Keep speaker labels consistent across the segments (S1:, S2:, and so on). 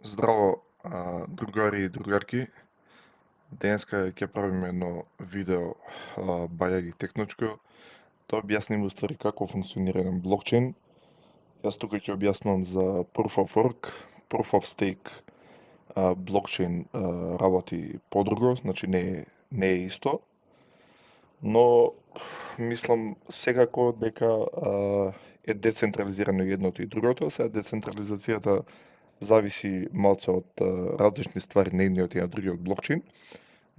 S1: Здраво, другари и другарки. Денеска ќе правиме едно видео бајаги техничко, да објасним уствари како функционира еден блокчейн. Јас тука ќе објаснувам за Proof of Work, Proof of Stake, блокчейн работи подруго, значи не е исто, но мислам секако дека е децентрализирано и едното и другото. Сега децентрализацијата зависи малце од различни ствари на едниот и на другиот блокчейн,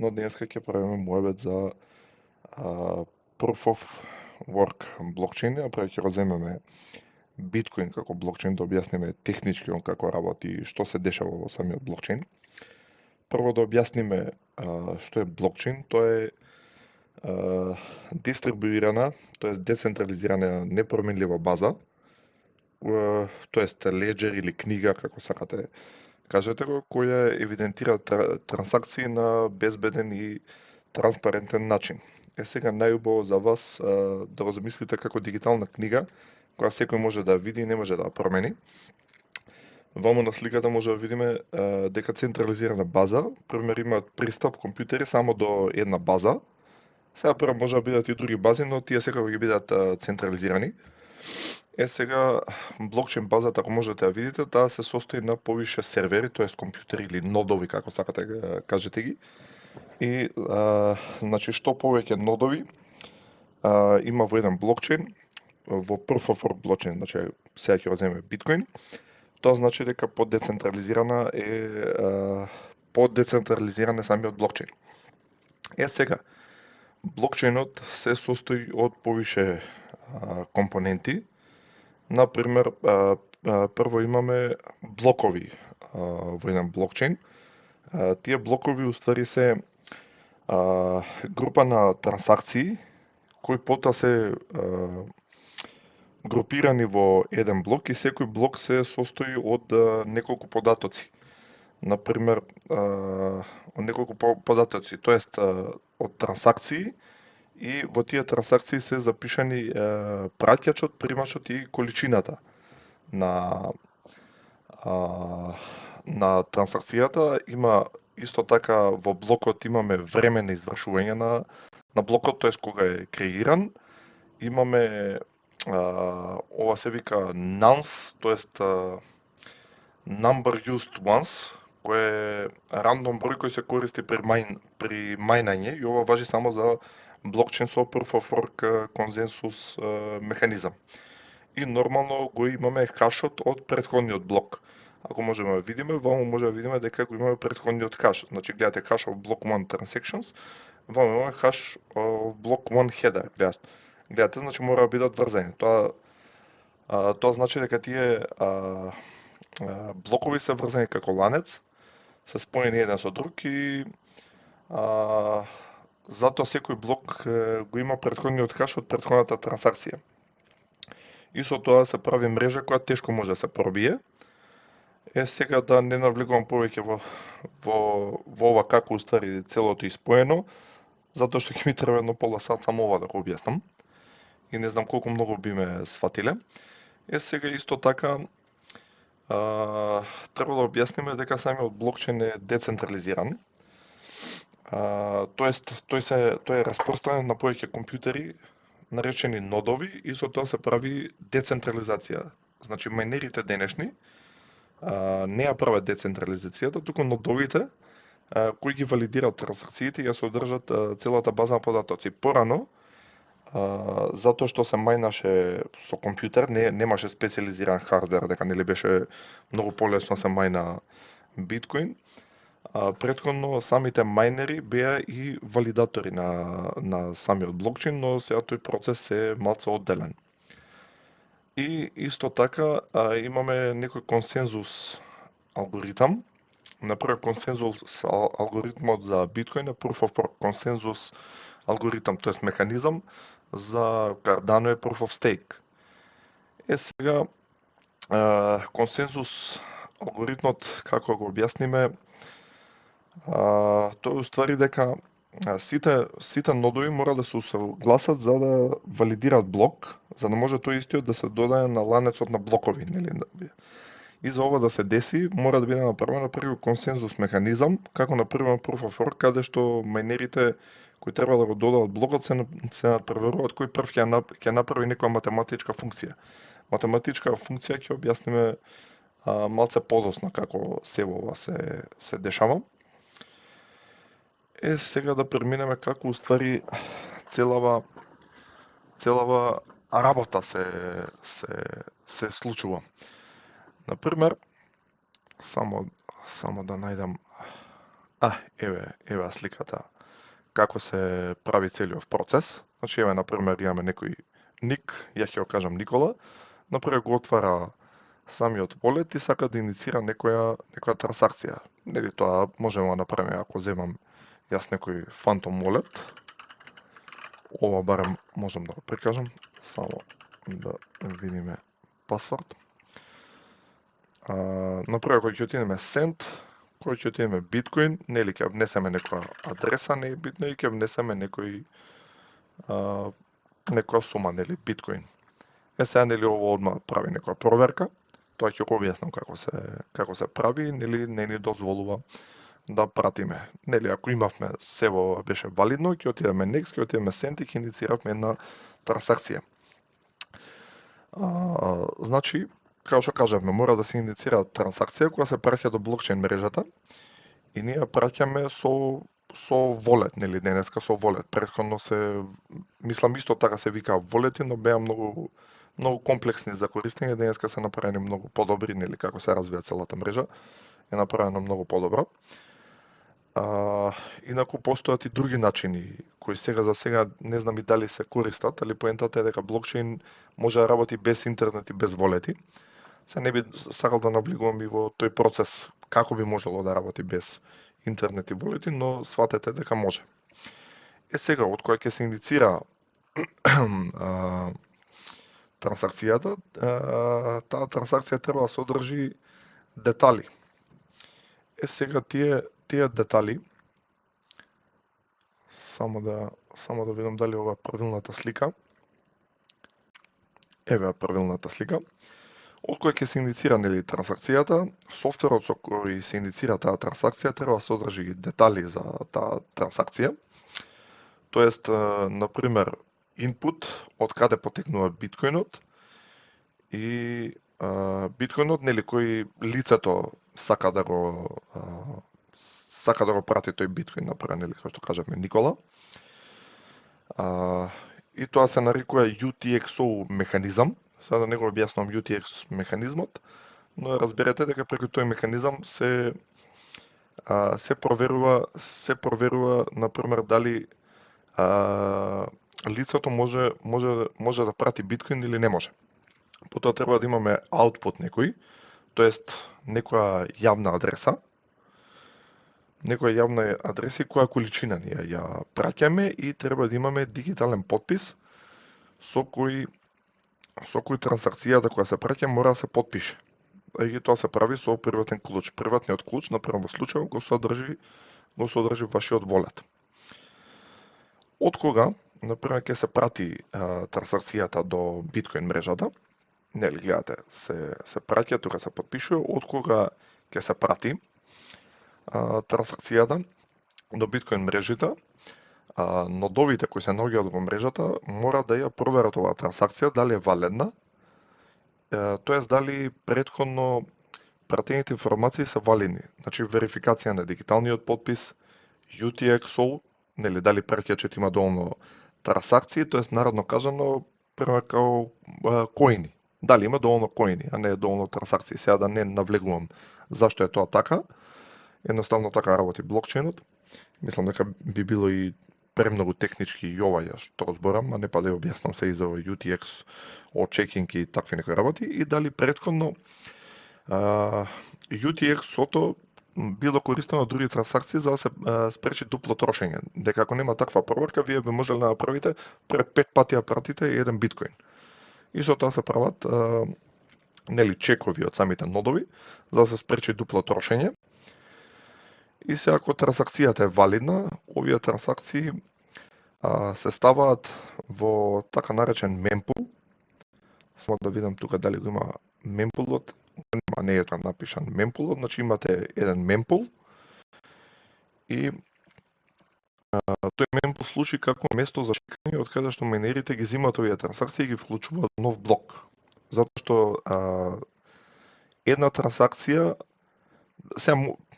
S1: но денеска ќе правиме муабет за Proof of Work блокчейн, а прво ќе го земеме Биткоин како блокчейн, да објасниме технички он како работи и што се дешава во самиот блокчейн. Прво да објасниме што е блокчейн. Тоа е дистрибуирана, тоест децентрализирана непроменлива база, тоест леџер или книга, како сакате кажете го, која евидентира трансакции на безбеден и транспарентен начин. Сега најубаво за вас да го замислите како дигитална книга, која секој може да види и не може да ја промени. Ваму на сликата може да видиме дека централизирана база, пример имаат пристап компјутери само до една база. Сега прво може да бидат и други бази, но тие секако ќе бидат централизирани. Сега блокчейн базата, ако можете да видите, таа се состои на повише сервери, тоест компјутери или нодови, како сакате кажете ги. И значи што повеќе нодови има во еден блокчейн, во Proof of Work блокчейн, значи сега ќе го земеме биткоин, тоа значи дека поддецентрализирана поддецентрализиран е самиот блокчейн. Сега блокчейнот се состои од повише компоненти. Например, прво имаме блокови во еден блокчейн. Тие блокови уствари се група на трансакции кои потоа се групирани во еден блок и секој блок се состои од неколку податоци. Например, од неколку податоци, тоест од трансакции, и во тие трансакции се запишани праќачот, примачот и количината на трансакцијата. Има исто така во блокот имаме време на извршување на блокот, тоест кога е креиран. Имаме ова се вика nonce, тоест number used once, кој е рандом број кој се користи при мајнање, и ова важи само за блокчейн со Proof of Work консенсус механизам. И нормално го имаме хашот од претходниот блок. Ако можеме да видиме, ваму може да видиме дека го имаме претходниот хаш. Значи гледате хаш of block 1 transactions, ваму имаме хаш of block 1 header. Гледате, значи мора да бидат врзани. Тоа значи дека тие блокови се врзани како ланец, се споени еден со друг и затоа секој блок го има претходниот хаш од претходната трансакција. И со тоа се прави мрежа која тешко може да се пробие. Сега да не навлегувам повеќе во ова како уствари целото испоено, затоа што ќе ми треба едно пола сат само ова да го објаснам. И не знам колку многу би ме сватиле. Сега исто така треба да објасниме дека самиот блокчейн е децентрализиран. Тоест тој е распространет на повеќе компјутери, наречени нодови, и со тоа се прави децентрализација. Значи мајнерите денешни не ја прават децентрализацијата, туку нодовите кои ги валидираат трансакциите и ја содржат целата база на податоци. Порано, затоа што се мајнаше со компјутер, немаше специализиран хардвер, дека нели беше многу полесно се мајна биткоин. Претходно самите мајнери беа и валидатори на самиот блокчейн, но сега тој процес е малце одделен. И исто така имаме некој консензус алгоритам. Например, консензус алгоритмот за биткоин е Proof of Work консензус алгоритам, тоест механизам. За Cardano е Proof of Stake. Сега консензус алгоритмот, како го објасниме, тој уствари дека сите нодови мора да се усогласат за да валидираат блок, за да може тој истиот да се додаде на ланецот на блокови, нели? И за ова да се деси, мора да биде направено прво консензус механизам, како например Proof of Work, каде што мајнерите кои треба да го додадат блокот се надпроверуваат кој прв ќе направи некоја математичка функција. Математичка функција ќе објасниме малце подоцна како се ова се дешава. Сега да преминеме како уствари целава работа се случува. Например, само да најдам еве сликата како се прави целиот процес. Значи еве например имаме некој ник, ја ќе го кажам Никола, например го отвара самиот wallet и сака да иницира некоја трансакција. Нели тоа можеме да направиме ако земам јас некој Phantom Wallet. Ова барем можам да го прикажам, само да видиме пасворд. Например, кој ќе отидеме Send, кој ќе отидеме Bitcoin, нели ќе внесеме некоја адреса, не е битно, и ќе внесеме некоја сума, нели, Bitcoin. Сега, нели, ово одма прави некоја проверка, тоа ќе го објаснам како се прави, нели, не ни дозволува да пратиме. Нели, ако имавме ова беше валидно, ќе отидеме Next, ќе отидеме Send и ќе иницииравме една трансакција. Значи, како што кажавме, мора да се инициира трансакција која се праќа до блокчейн мрежата и ние ја праќаме со волет, нели, денеска со волет. Претходно мислам исто така се вика волети, но беа многу комплексни за користење, денеска се направени многу подобри, нели, како се развија целата мрежа, е направено многу подобро. Инаку постојат и други начини кои за сега не знам и дали се користат, али поентата е дека блокчейн може да работи без интернет и без волети. Се не би сакал да навлегувам и во тој процес како би можело да работи без интернет и волети, но сватете дека може. Сега, од која ќе се иницира трансакцијата, таа трансакција треба да содржи детали. Сега тие детали, само да видам дали ова е правилната слика. Еве правилната слика. Од кој ќе се иницира, нели, трансакцијата, софтверот со кој се иницира таа трансакција треба да содржи детали за таа трансакција. Тоест, например, input, од каде потекнува биткоинот и биткоинот, нели, кој лицето сака да го прати тој биткоин, например, нели, како што кажавме, Никола. И тоа се нарекува UTXO механизам. Сега да не го објаснувам UTX механизмот, но разберете дека преку тој механизам се проверува, например, дали лицето може да прати биткоин или не може. Потоа треба да имаме output некој, тоест некоја јавна адреса, која количина ние ја праќаме и треба да имаме дигитален подпис со кој трансакцијата која се праќа мора да се подпише. И тоа се прави со приватен клуч. Приватниот клуч, например во случајот, го содржи вашиот волет. Од кога, например, ќе се прати трансакцијата до биткоин мрежата, нели, гледате, се праќа, тука се подпишува, од кога ќе се прати трансакцијата до биткоин мрежата, нодовите кои се наоѓаат во мрежата мора да ја проверат оваа трансакција дали е валидна, тоест дали претходно пратените информации се валидни. Значи верификација на дигиталниот подпис, UTXO, нели, дали прекјачот има доволно трансакции, тоест народно кажано, пример као коини. Дали има доволно коини, а не доволно трансакции. Сега да не навлегувам зашто е тоа така, едноставно така работи блокчейнот. Мислам дека би било и премногу технички и ова ја што зборам, а не па да ја објаснам се и за UTX, чекинг и такви некои работи, и дали претходно UTX-ото било користено на други трансакции за да се спречи дупло трошење. Дека ако нема таква проверка, вие би можеле да направите пред 5 пати ја пратите еден биткоин. И со тоа се прават нели чекови од самите нодови за да се спречи дупло трошење. И сега ако трансакцијата е валидна, овие трансакции се ставаат во така наречен мемпул. Само да видам тука дали го има мемпулот. не е тоа напишан мемпулот, значи имате еден мемпул и тој мемпул служи како место за чекање од каде што майнерите ги земат овие трансакции и ги вклучуваат во нов блок. Затоа што една трансакција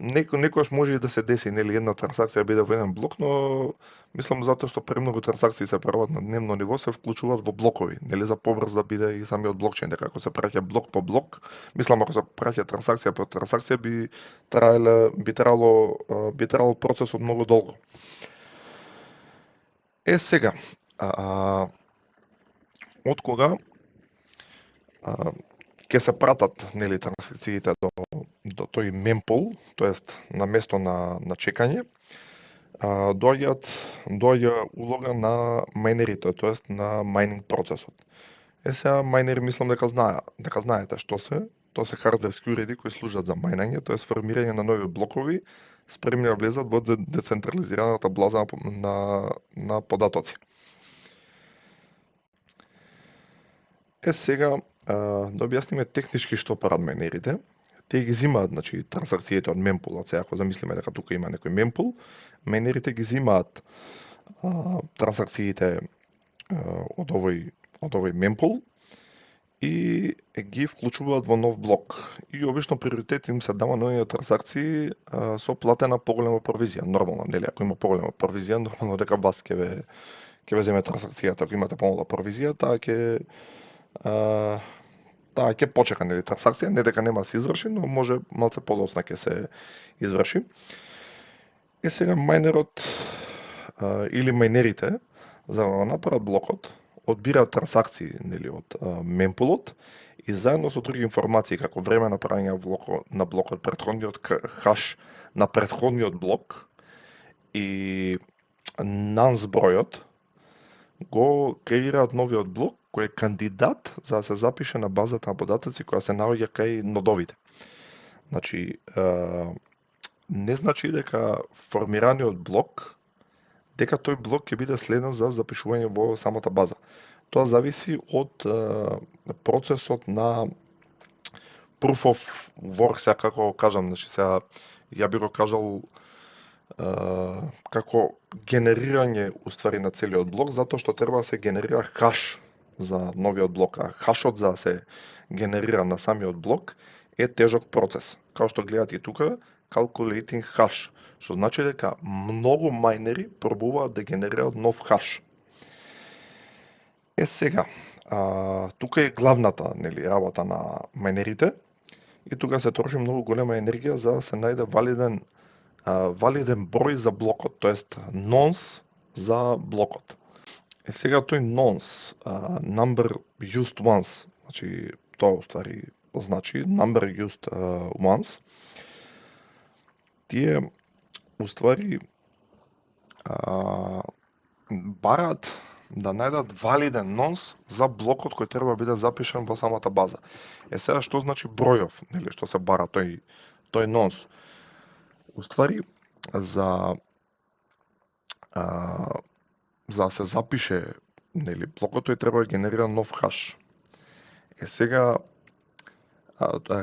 S1: некојаш може и да се деси, нели, една трансакција биде во еден блок, но мислам затоа што премногу трансакции се прават на дневно ниво се вклучуваат во блокови, нели, за побрз да биде и самиот блокчейн, дека ако се праќа блок по блок, мислам ако се праќа трансакција по трансакција би траело процесот многу долго. Сега, од кога ќе се пратат, нели, трансакциите до тој мемпол, тоест на место на чекање, доаѓа улога на майнерите, тоест на майнинг процесот. Сега майнери мислам дека знаете што се. Тоа се хардверски уреди кои служат за мајнање, тоест формирање на нови блокови, спремни да влезат во децентрализираната база на податоци. Сега да објасниме технички што прават майнерите. Тие ги земаат, значи, трансакциите од мемпулот. Сега ако замислиме дека тука има некој мемпул, майнерите ги земаат трансакциите од овој мемпул и ги вклучуваат во нов блок. И обично приоритет им се дава на овие трансакции со платена поголема провизија. Нормално, нели, ако има поголема провизија, нормално дека вас ќе ве земе трансакцијата. Ако имате помала провизија, таа ќе почека, нели, трансакција, не дека нема да се изврши, но може малце подоцна ќе се изврши. Сега мајнерот или мајнерите за да направат блокот, одбираат трансакции, нели, од мемпулот и заедно со други информации како време на правење на блокот, претходниот хаш на претходниот блок и нанс бројот го креираат новиот блок кој е кандидат за да се запише на базата на податоци која се наоѓа кај нодовите. Значи, не значи дека формираниот блок, дека тој блок ќе биде следен за запишување во самата база. Тоа зависи од процесот на proof of work, сега како кажам, значи сега ја би го кажал како генерирање уствари на целиот блок, затоа што треба да се генерира хаш за новиот блок, а хашот за да се генерира на самиот блок е тежок процес. Као што гледате и тука, calculating hash, што значи дека многу мајнери пробуваат да генерираат нов хаш. Сега, тука е главната, нели, работа на мајнерите и тука се троши многу голема енергија за да се најде валиден број за блокот, тоест нонс за блокот. Сега тој nonce, number used once, значи тоа уствари значи number used once, тие уствари бараат да најдат валиден nonce за блокот кој треба да биде запишан во самата база. Сега што значи бројов, нели, што се бара тој nonce? Уствари за да се запише, нели, блокот, тој треба да генерира нов хаш. Сега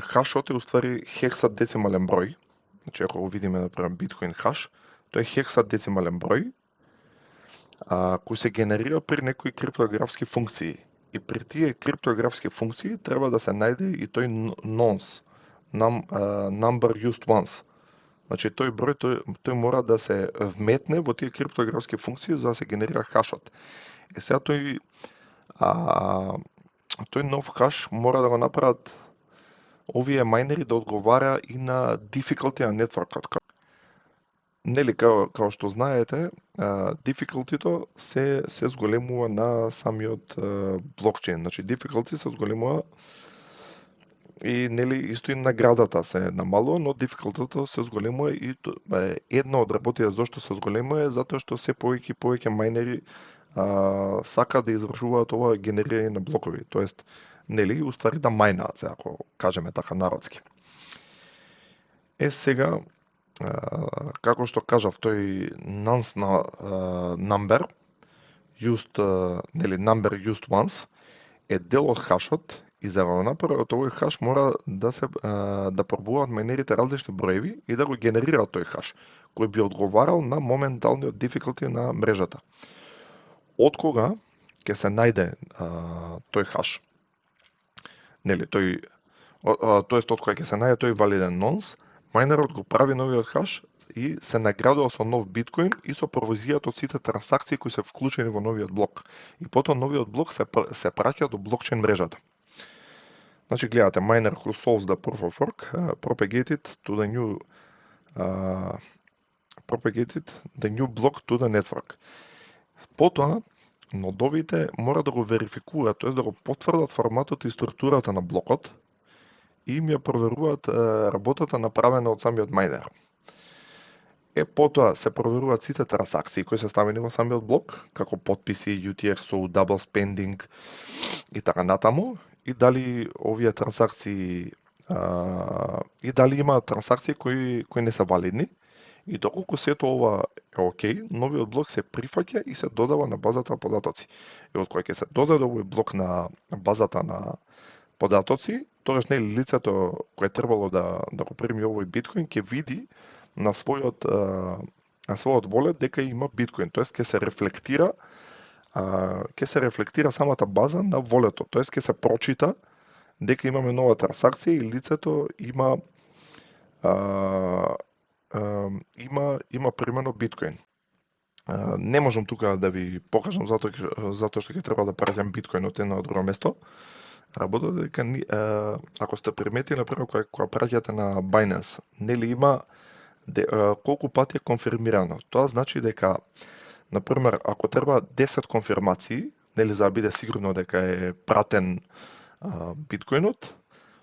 S1: хашот е уствари хексадецимален број. Значи ако го видиме например биткоин хаш, тој е хексадецимален број кој се генерира при некои криптографски функции. И при тие криптографски функции треба да се најде и тој nonce, number used once. Значи тој број тој мора да се вметне во тие криптографски функции за да се генерира хашот. Сега тој нов хаш мора да го направат овие мајнери да одговара и на difficulty на нетворкот. Нели, као што знаете, difficulty-то се зголемува на самиот блокчейн. Значи difficulty се зголемува и, нели, исто и наградата се намалува, но difficulty-то се зголемува и една од работите зашто се зголемува е затоа што се повеќе и повеќе мајнери сакаат да извршуваат ова генерирање на блокови, тоест, нели, уствари да мајнаат, ако кажеме така народски. Сега, како што кажав, тој nonce number used, нели, number used once е дел од хашот И за да направат овој хаш мора да пробуваат мајнерите различни броеви и да го генерираат тој хаш, кој би одговарал на моменталниот difficulty на мрежата. Откога ќе се најде тој хаш, нели, тоест од кога ќе се најде тој валиден нонс, мајнерот го прави новиот хаш и се наградува со нов биткоин и со провизијата од сите трансакции кои се вклучени во новиот блок. И потоа новиот блок се праќа до блокчейн мрежата. Значи гледате, miner who solves the proof of work propagated the new block to the network. Потоа, нодовите мора да го верификуваат, тоест да го потврдат форматот и структурата на блокот и им ја проверуваат работата направена од самиот майнер. Потоа се проверуваат сите трансакции кои се ставени во самиот блок, како подписи, UTXO, double spending и така натаму, и дали овие трансакции и дали има трансакции кои не се валидни. И доколку сето ова е окей, новиот блок се прифаќа и се додава на базата податоци. И од кога ќе се додаде овој блок на базата на податоци, тогаш нели лицето кое требало да го прими овој биткоин ќе види на својот волет дека има биткоин, тоест ќе се рефлектира самата база на волетот, тоест ќе се прочита дека имаме нова трансакција и лицето има примено биткоин. Не можам тука да ви покажам затоа што ќе треба да праќам биткоин од едно од друго место. Работата дека ако сте приметили например кога праќате на Binance, нели има колку пати е конфирмирано. Тоа значи дека например ако треба 10 конфирмации, нели за да биде сигурно дека е пратен биткоинот,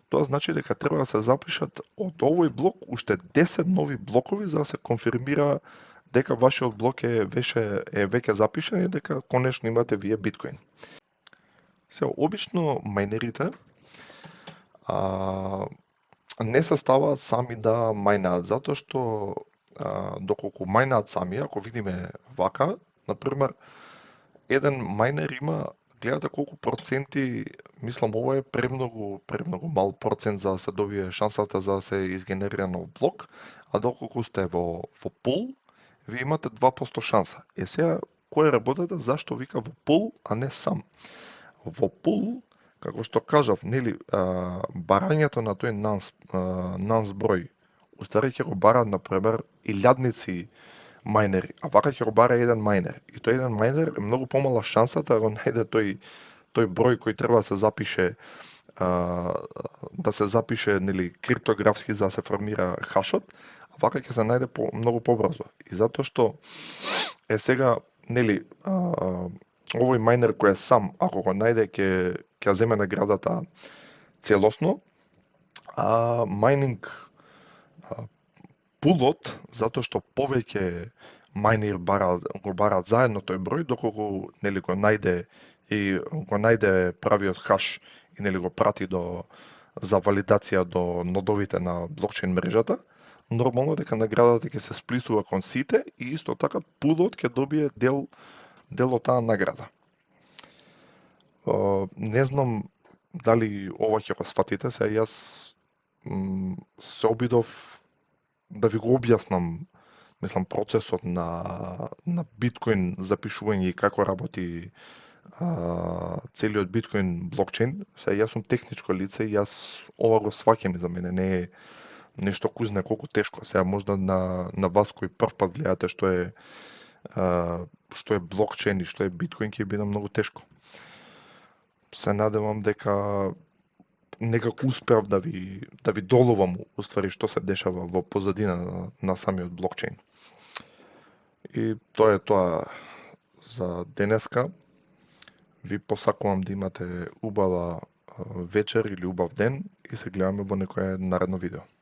S1: тоа значи дека треба да се запишат од овој блок уште 10 нови блокови за да се конфирмира дека вашиот блок е веќе запишан и дека конечно имате вие биткоин. Се обично мајнерите не се ставаат сами да мајнаат, затоа што доколку мајнаат сами, ако видиме вака, например, еден мајнер има, гледате колку проценти, мислам ова е премногу мал процент за да се добие шансата за да се изгенерира нов блок, а доколку сте во пул, ви имате 2% шанса. Сега, кој е работата, зашто вика во пул, а не сам? Во пул, како што кажав, нели, барањето на тој нанс број, устари ќе го бараат, например, илјадници мајнери, а вака ќе го бара еден мајнер. И тој еден мајнер е многу помала шансата да го најде тој број кој треба да се запише, нели, криптографски за да се формира хашот, а вака ќе се најде многу побрзо. И затоа што сега, нели, овој мајнер кој е сам, ако го најде ќе земе наградата целосно, а мајнинг пулот, затоа што повеќе мајнери го бараат заедно тој број, доколку нели го најде правиот хаш и нели го прати за валидација до нодовите на блокчейн мрежата, нормално дека наградата ќе се сплитува кон сите и исто така пулот ќе добие дел од таа награда. Не знам дали ова ќе го сватите, сега јас се обидов да ви го објаснам, мислам, процесот на биткоин запишување и како работи целиот биткоин блокчейн. Сега јас сум техничко лице и јас ова го сваќам и за мене не е нешто кој знае колку тешко. Сега можда на вас кои прв пат гледате што е блокчейн и што е биткоин ќе биде многу тешко. Се надевам дека некако успеав да ви доловам уствари што се дешава во позадина на самиот блокчейн. И тоа е тоа за денеска. Ви посакувам да имате убава вечер или убав ден и се гледаме во некое наредно видео.